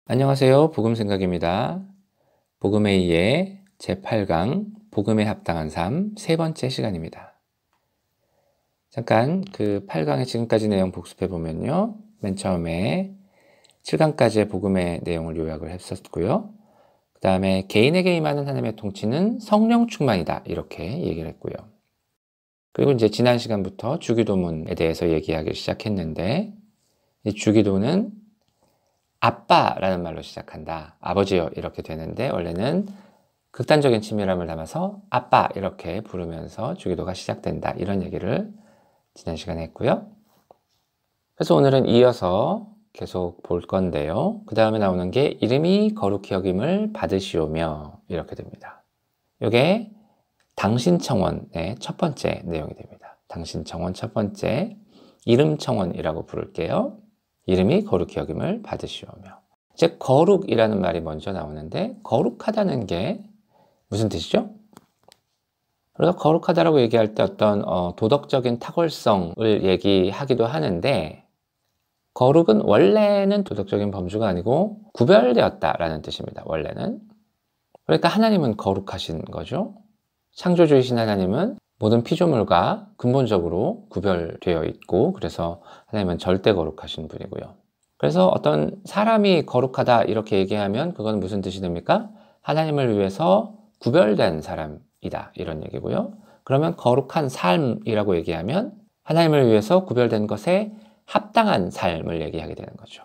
안녕하세요. 복음생각입니다. 복음회의의 제8강 복음에 합당한 삶 세 번째 시간입니다. 잠깐 그 8강의 지금까지 내용 복습해 보면요. 맨 처음에 7강까지의 복음의 내용을 요약을 했었고요. 그 다음에 개인에게 임하는 하나님의 통치는 성령 충만이다 이렇게 얘기를 했고요. 그리고 이제 지난 시간부터 주기도문에 대해서 얘기하기 시작했는데 이 주기도는 아빠라는 말로 시작한다. 아버지요 이렇게 되는데 원래는 극단적인 친밀함을 담아서 아빠 이렇게 부르면서 주기도가 시작된다. 이런 얘기를 지난 시간에 했고요. 그래서 오늘은 이어서 계속 볼 건데요. 그 다음에 나오는 게 이름이 거룩히 여김을 받으시오며 이렇게 됩니다. 이게 당신 청원의 첫 번째 내용이 됩니다. 당신 청원 첫 번째 이름 청원이라고 부를게요. 이름이 거룩히 여김을 받으시오며. 이제 거룩이라는 말이 먼저 나오는데 거룩하다는 게 무슨 뜻이죠? 우리가 거룩하다라고 얘기할 때 어떤 도덕적인 탁월성을 얘기하기도 하는데 거룩은 원래는 도덕적인 범주가 아니고 구별되었다라는 뜻입니다. 원래는. 그러니까 하나님은 거룩하신 거죠. 창조주이신 하나님은 모든 피조물과 근본적으로 구별되어 있고 그래서 하나님은 절대 거룩하신 분이고요. 그래서 어떤 사람이 거룩하다 이렇게 얘기하면 그건 무슨 뜻이 됩니까? 하나님을 위해서 구별된 사람이다 이런 얘기고요. 그러면 거룩한 삶이라고 얘기하면 하나님을 위해서 구별된 것에 합당한 삶을 얘기하게 되는 거죠.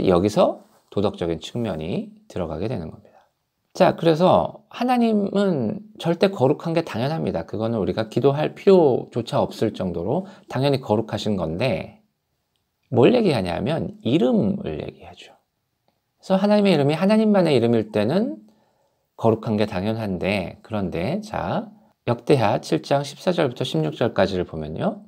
여기서 도덕적인 측면이 들어가게 되는 겁니다. 자, 그래서 하나님은 절대 거룩한 게 당연합니다. 그거는 우리가 기도할 필요조차 없을 정도로 당연히 거룩하신 건데 뭘 얘기하냐면 이름을 얘기하죠. 그래서 하나님의 이름이 하나님만의 이름일 때는 거룩한 게 당연한데 그런데 자 역대하 7장 14절부터 16절까지를 보면요.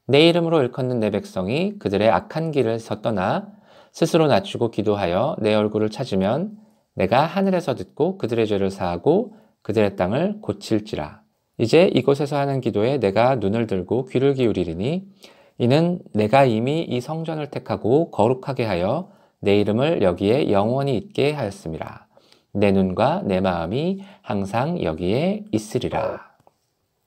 내 이름으로 일컫는 내 백성이 그들의 악한 길을 떠나 스스로 낮추고 기도하여 내 얼굴을 찾으면 내가 하늘에서 듣고 그들의 죄를 사하고 그들의 땅을 고칠지라. 이제 이곳에서 하는 기도에 내가 눈을 들고 귀를 기울이리니 이는 내가 이미 이 성전을 택하고 거룩하게 하여 내 이름을 여기에 영원히 있게 하였음이라. 내 눈과 내 마음이 항상 여기에 있으리라.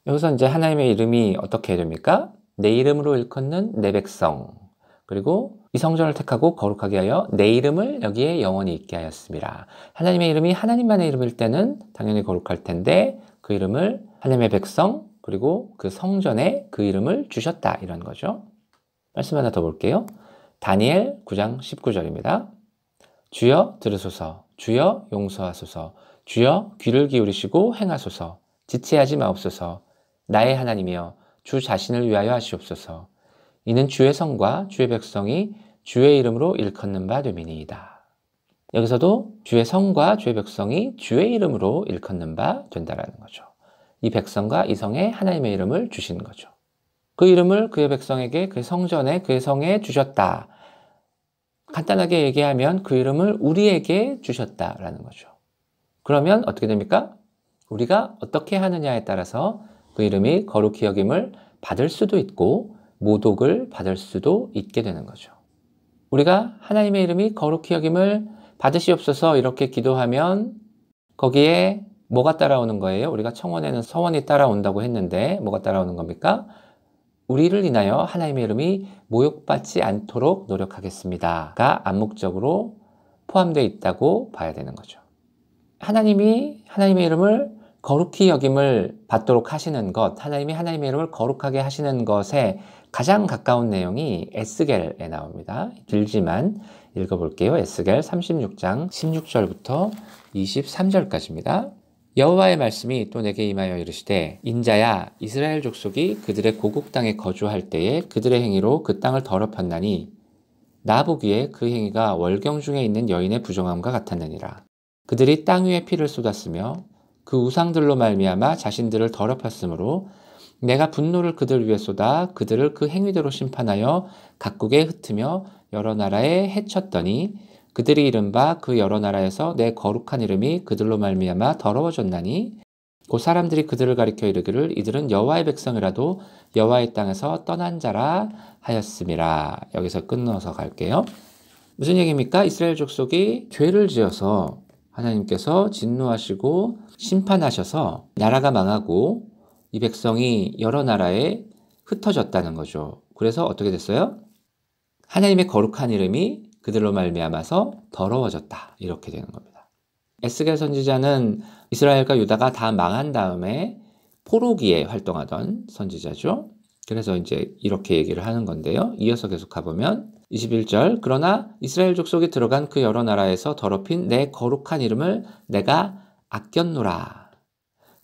여기서 이제 하나님의 이름이 어떻게 됩니까? 내 이름으로 일컫는 내 백성. 그리고 이 성전을 택하고 거룩하게 하여 내 이름을 여기에 영원히 있게 하였습니다. 하나님의 이름이 하나님만의 이름일 때는 당연히 거룩할 텐데 그 이름을 하나님의 백성 그리고 그 성전에 그 이름을 주셨다 이런 거죠. 말씀 하나 더 볼게요. 다니엘 9장 19절입니다. 주여 들으소서 주여 용서하소서 주여 귀를 기울이시고 행하소서 지체하지 마옵소서 나의 하나님이여 주 자신을 위하여 하시옵소서 이는 주의 성과 주의 백성이 주의 이름으로 일컫는 바 됨이니이다. 여기서도 주의 성과 주의 백성이 주의 이름으로 일컫는 바 된다라는 거죠. 이 백성과 이 성에 하나님의 이름을 주신 거죠. 그 이름을 그의 백성에게 그의 성전에 그의 성에 주셨다. 간단하게 얘기하면 그 이름을 우리에게 주셨다라는 거죠. 그러면 어떻게 됩니까? 우리가 어떻게 하느냐에 따라서 그 이름이 거룩히 여김을 받을 수도 있고 모독을 받을 수도 있게 되는 거죠. 우리가 하나님의 이름이 거룩히 여김을 받으시옵소서 이렇게 기도하면 거기에 뭐가 따라오는 거예요? 우리가 청원에는 서원이 따라온다고 했는데 뭐가 따라오는 겁니까? 우리를 인하여 하나님의 이름이 모욕받지 않도록 노력하겠습니다가 암묵적으로 포함되어 있다고 봐야 되는 거죠. 하나님이 하나님의 이름을 거룩히 여김을 받도록 하시는 것, 하나님이 하나님의 이름을 거룩하게 하시는 것에 가장 가까운 내용이 에스겔에 나옵니다. 길지만 읽어볼게요. 에스겔 36장 16절부터 23절까지입니다. 여호와의 말씀이 또 내게 임하여 이르시되 인자야 이스라엘 족속이 그들의 고국 땅에 거주할 때에 그들의 행위로 그 땅을 더럽혔나니 나 보기에 그 행위가 월경 중에 있는 여인의 부정함과 같았느니라. 그들이 땅 위에 피를 쏟았으며 그 우상들로 말미암아 자신들을 더럽혔으므로 내가 분노를 그들 위에 쏟아 그들을 그 행위대로 심판하여 각국에 흩으며 여러 나라에 해쳤더니 그들이 이른바 그 여러 나라에서 내 거룩한 이름이 그들로 말미암아 더러워졌나니 곧 사람들이 그들을 가리켜 이르기를 이들은 여호와의 백성이라도 여호와의 땅에서 떠난 자라 하였음이라. 여기서 끊어서 갈게요. 무슨 얘기입니까? 이스라엘 족속이 죄를 지어서 하나님께서 진노하시고 심판하셔서 나라가 망하고 이 백성이 여러 나라에 흩어졌다는 거죠. 그래서 어떻게 됐어요? 하나님의 거룩한 이름이 그들로 말미암아서 더러워졌다. 이렇게 되는 겁니다. 에스겔 선지자는 이스라엘과 유다가 다 망한 다음에 포로기에 활동하던 선지자죠. 그래서 이제 이렇게 얘기를 하는 건데요. 이어서 계속 가보면 21절 그러나 이스라엘 족속이 들어간 그 여러 나라에서 더럽힌 내 거룩한 이름을 내가 아꼈노라.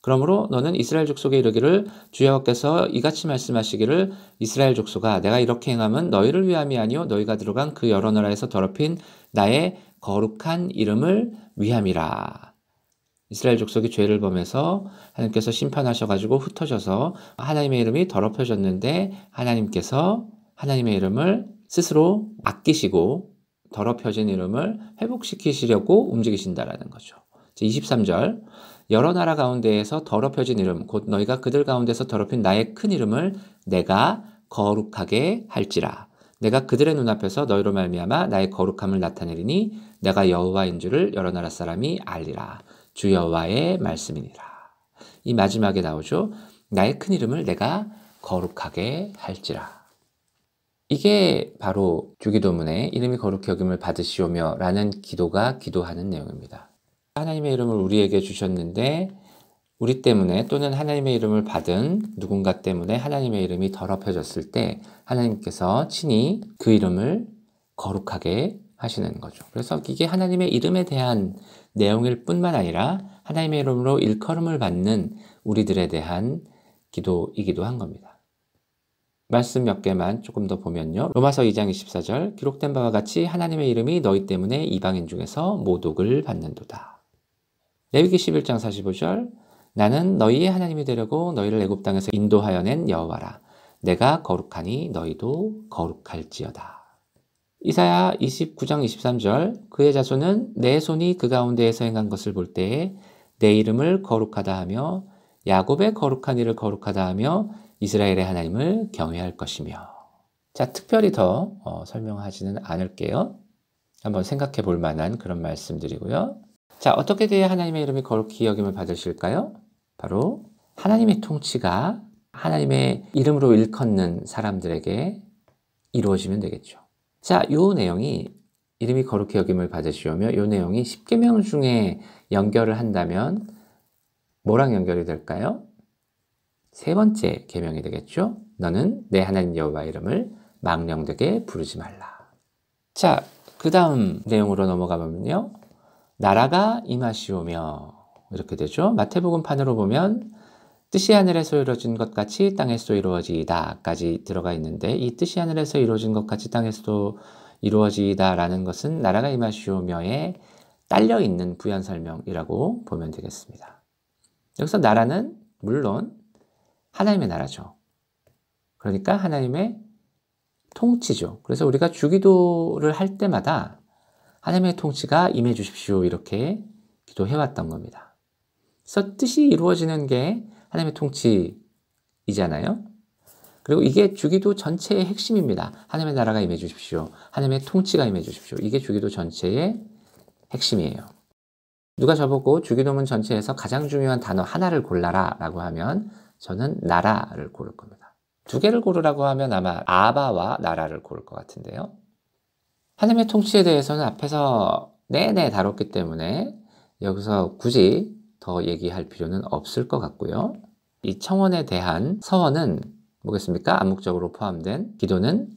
그러므로 너는 이스라엘 족속에 이르기를 주 여호와께서 이같이 말씀하시기를 이스라엘 족속아 내가 이렇게 행함은 너희를 위함이 아니요 너희가 들어간 그 여러 나라에서 더럽힌 나의 거룩한 이름을 위함이라. 이스라엘 족속이 죄를 범해서 하나님께서 심판하셔가지고 흩어져서 하나님의 이름이 더럽혀졌는데 하나님께서 하나님의 이름을 스스로 아끼시고 더럽혀진 이름을 회복시키시려고 움직이신다라는 거죠. 23절 여러 나라 가운데에서 더럽혀진 이름 곧 너희가 그들 가운데서 더럽힌 나의 큰 이름을 내가 거룩하게 할지라. 내가 그들의 눈앞에서 너희로 말미암아 나의 거룩함을 나타내리니 내가 여호와인 줄을 여러 나라 사람이 알리라. 주 여호와의 말씀이니라. 이 마지막에 나오죠. 나의 큰 이름을 내가 거룩하게 할지라. 이게 바로 주기도문에 이름이 거룩히 여김을 받으시오며 라는 기도가 기도하는 내용입니다. 하나님의 이름을 우리에게 주셨는데 우리 때문에 또는 하나님의 이름을 받은 누군가 때문에 하나님의 이름이 더럽혀졌을 때 하나님께서 친히 그 이름을 거룩하게 하시는 거죠. 그래서 이게 하나님의 이름에 대한 내용일 뿐만 아니라 하나님의 이름으로 일컬음을 받는 우리들에 대한 기도이기도 한 겁니다. 말씀 몇 개만 조금 더 보면요. 로마서 2장 24절 기록된 바와 같이 하나님의 이름이 너희 때문에 이방인 중에서 모독을 받는도다. 레위기 11장 45절 나는 너희의 하나님이 되려고 너희를 애굽 땅에서 인도하여 낸 여호와라. 내가 거룩하니 너희도 거룩할지어다. 이사야 29장 23절 그의 자손은 내 손이 그 가운데에서 행한 것을 볼 때에 내 이름을 거룩하다 하며 야곱의 거룩한 이를 거룩하다 하며 이스라엘의 하나님을 경외할 것이며. 자, 특별히 더 설명하지는 않을게요. 한번 생각해 볼 만한 그런 말씀드리고요. 자, 어떻게 돼야 하나님의 이름이 거룩히 여김을 받으실까요? 바로 하나님의 통치가 하나님의 이름으로 일컫는 사람들에게 이루어지면 되겠죠. 자, 요 내용이 이름이 거룩히 여김을 받으시오며 요 내용이 10계명 중에 연결을 한다면 뭐랑 연결이 될까요? 세 번째 계명이 되겠죠. 너는 내 하나님 여호와 이름을 망령되게 부르지 말라. 자, 그 다음 내용으로 넘어가 보면요. 나라가 임하시오며 이렇게 되죠. 마태복음 판으로 보면 뜻이 하늘에서 이루어진 것 같이 땅에서도 이루어지이다 까지 들어가 있는데 이 뜻이 하늘에서 이루어진 것 같이 땅에서도 이루어지이다 라는 것은 나라가 임하시오며에 딸려 있는 부연 설명이라고 보면 되겠습니다. 여기서 나라는 물론 하나님의 나라죠. 그러니까 하나님의 통치죠. 그래서 우리가 주기도를 할 때마다 하나님의 통치가 임해 주십시오 이렇게 기도해왔던 겁니다. 그래서 뜻이 이루어지는 게 하나님의 통치이잖아요. 그리고 이게 주기도 전체의 핵심입니다. 하나님의 나라가 임해 주십시오. 하나님의 통치가 임해 주십시오. 이게 주기도 전체의 핵심이에요. 누가 저보고 주기도문 전체에서 가장 중요한 단어 하나를 골라라 라고 하면 저는 나라를 고를 겁니다. 두 개를 고르라고 하면 아마 아바와 나라를 고를 것 같은데요. 하나님의 통치에 대해서는 앞에서 내내 다뤘기 때문에 여기서 굳이 더 얘기할 필요는 없을 것 같고요. 이 청원에 대한 서원은 뭐겠습니까? 암묵적으로 포함된 기도는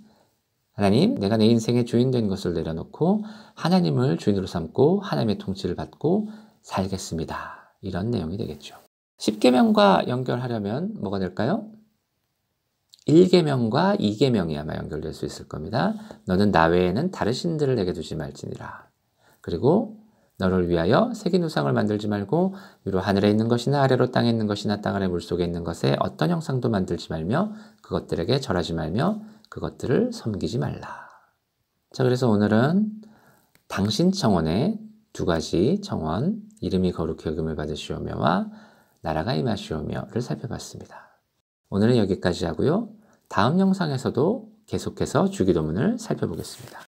하나님, 내가 내 인생의 주인 된 것을 내려놓고 하나님을 주인으로 삼고 하나님의 통치를 받고 살겠습니다. 이런 내용이 되겠죠. 10계명과 연결하려면 뭐가 될까요? 1계명과 2계명이 아마 연결될 수 있을 겁니다. 너는 나 외에는 다른 신들을 내게 두지 말지니라. 그리고 너를 위하여 새긴 우상을 만들지 말고 위로 하늘에 있는 것이나 아래로 땅에 있는 것이나 땅 아래 물속에 있는 것에 어떤 형상도 만들지 말며 그것들에게 절하지 말며 그것들을 섬기지 말라. 자, 그래서 오늘은 당신 청원의 두 가지 청원, 이름이 거룩히 여김을 받으시오며와 나라가 임하시오며를 살펴봤습니다. 오늘은 여기까지 하고요. 다음 영상에서도 계속해서 주기도문을 살펴보겠습니다.